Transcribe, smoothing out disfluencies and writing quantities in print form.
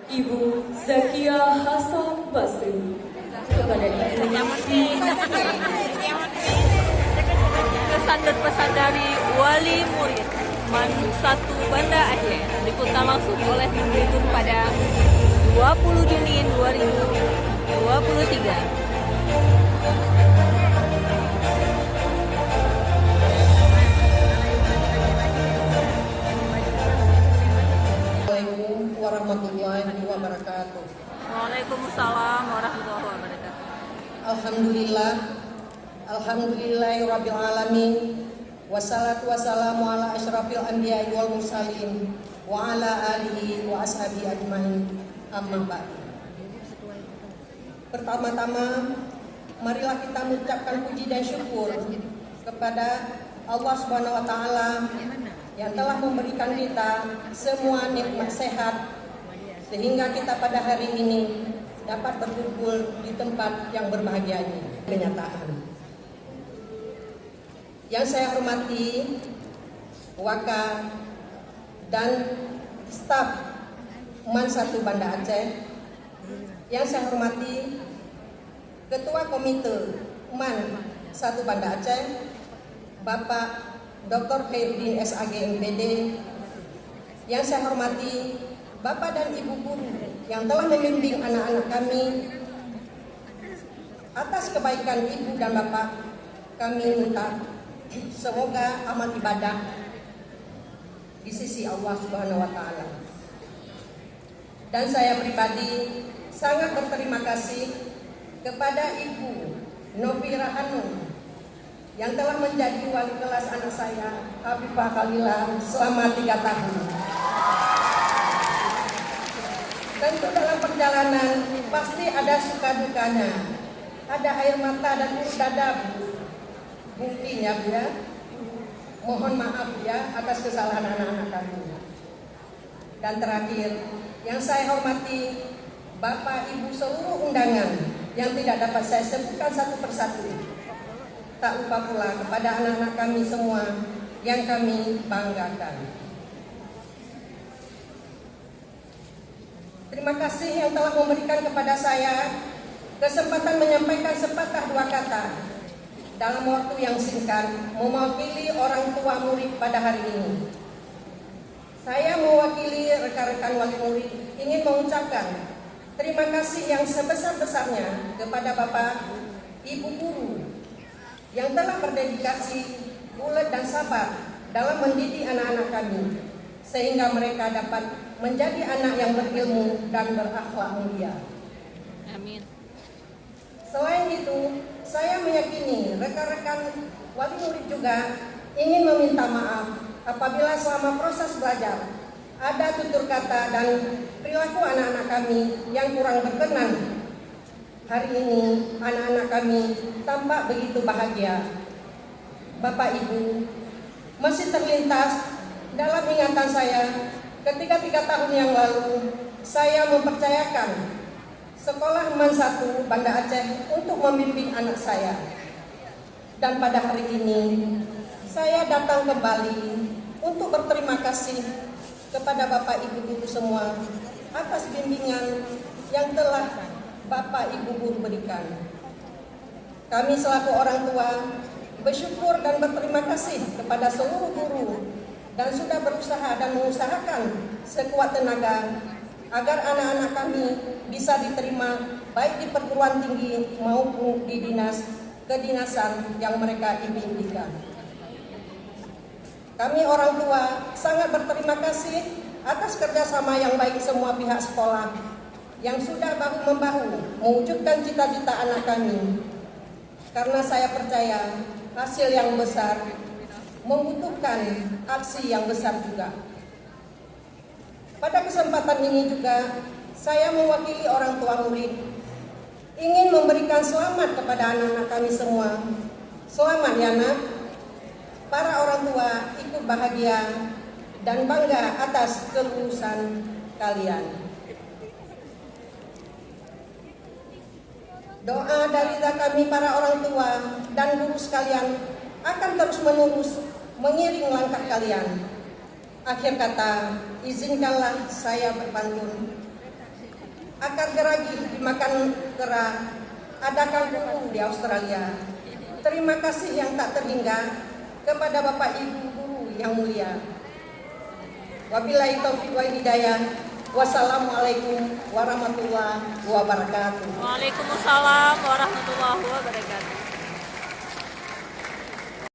Ibu Zakia Hasan Basri kepada Ibu Pesan dan pesan dari wali murid Man 1 Banda Aceh diputar langsung oleh Menteri pada 20 Juni 2023. Assalamualaikum warahmatullahi wabarakatuh. Waalaikumsalam warahmatullahi wabarakatuh. Alhamdulillahirabbil alamin. Wassalatu wassalamu ala asyrafil anbiya'i wal mursalin wa ala alihi wa ashabi ajmain. Amma ba'du. Pertama-tama marilah kita mengucapkan puji dan syukur kepada Allah Subhanahu wa taala yang telah memberikan kita semua nikmat sehat sehingga kita pada hari ini dapat berkumpul di tempat yang berbahagia ini. Kenyataan yang saya hormati Waka dan staf Man 1 Banda Aceh, yang saya hormati Ketua Komite Man 1 Banda Aceh Bapak Dr. Khairuddin SAG MPD, yang saya hormati Bapak dan Ibu guru yang telah membimbing anak-anak kami. Atas kebaikan Ibu dan Bapak, kami minta semoga amal ibadah di sisi Allah Subhanahu wa taala. Dan saya pribadi sangat berterima kasih kepada Ibu Novira Hanum yang telah menjadi wali kelas anak saya, Habibah Khalila, selama 3 tahun. Tentu dalam perjalanan pasti ada suka dukanya, ada air mata dan urut dada, mungkin ya Bu ya. Mohon maaf ya atas kesalahan anak-anak kami. Dan terakhir, yang saya hormati Bapak Ibu seluruh undangan yang tidak dapat saya sebutkan satu persatu. Tak lupa pula kepada anak-anak kami semua yang kami banggakan. Terima kasih yang telah memberikan kepada saya kesempatan menyampaikan sepatah dua kata dalam waktu yang singkat mewakili orang tua murid pada hari ini. Saya mewakili rekan-rekan wali murid ingin mengucapkan terima kasih yang sebesar-besarnya kepada Bapak, Ibu guru yang telah berdedikasi, ulet dan sabar dalam mendidik anak-anak kami sehingga mereka dapat menjadi anak yang berilmu dan berakhlak mulia. Amin. Selain itu, saya meyakini rekan-rekan wali murid juga ingin meminta maaf apabila selama proses belajar ada tutur kata dan perilaku anak-anak kami yang kurang berkenan. Hari ini anak-anak kami tampak begitu bahagia. Bapak Ibu, masih terlintas dalam ingatan saya ketika 3 tahun yang lalu saya mempercayakan Sekolah Man 1 Banda Aceh untuk membimbing anak saya. Dan pada hari ini saya datang kembali untuk berterima kasih kepada Bapak Ibu guru semua atas bimbingan yang telah Bapak Ibu guru berikan. Kami selaku orang tua bersyukur dan berterima kasih kepada seluruh guru dan sudah berusaha dan mengusahakan sekuat tenaga agar anak-anak kami bisa diterima baik di perguruan tinggi maupun di kedinasan yang mereka impikan. Kami orang tua sangat berterima kasih atas kerjasama yang baik semua pihak sekolah yang sudah bahu-membahu mewujudkan cita-cita anak kami. Karena saya percaya hasil yang besar membutuhkan aksi yang besar juga. Pada kesempatan ini juga saya mewakili orang tua murid ingin memberikan selamat kepada anak-anak kami semua. Selamat ya nak. Para orang tua ikut bahagia dan bangga atas kelulusan kalian. Doa dari kami para orang tua dan guru sekalian akan terus menerus mengiring langkah kalian. Akhir kata, izinkanlah saya berpantun. akar geragi dimakan kera, ada kangkung di Australia. Terima kasih yang tak terhingga kepada Bapak Ibu guru yang mulia. Wabillahi taufiq wal hidayah. Wassalamualaikum warahmatullahi wabarakatuh. Waalaikumsalam warahmatullahi wabarakatuh.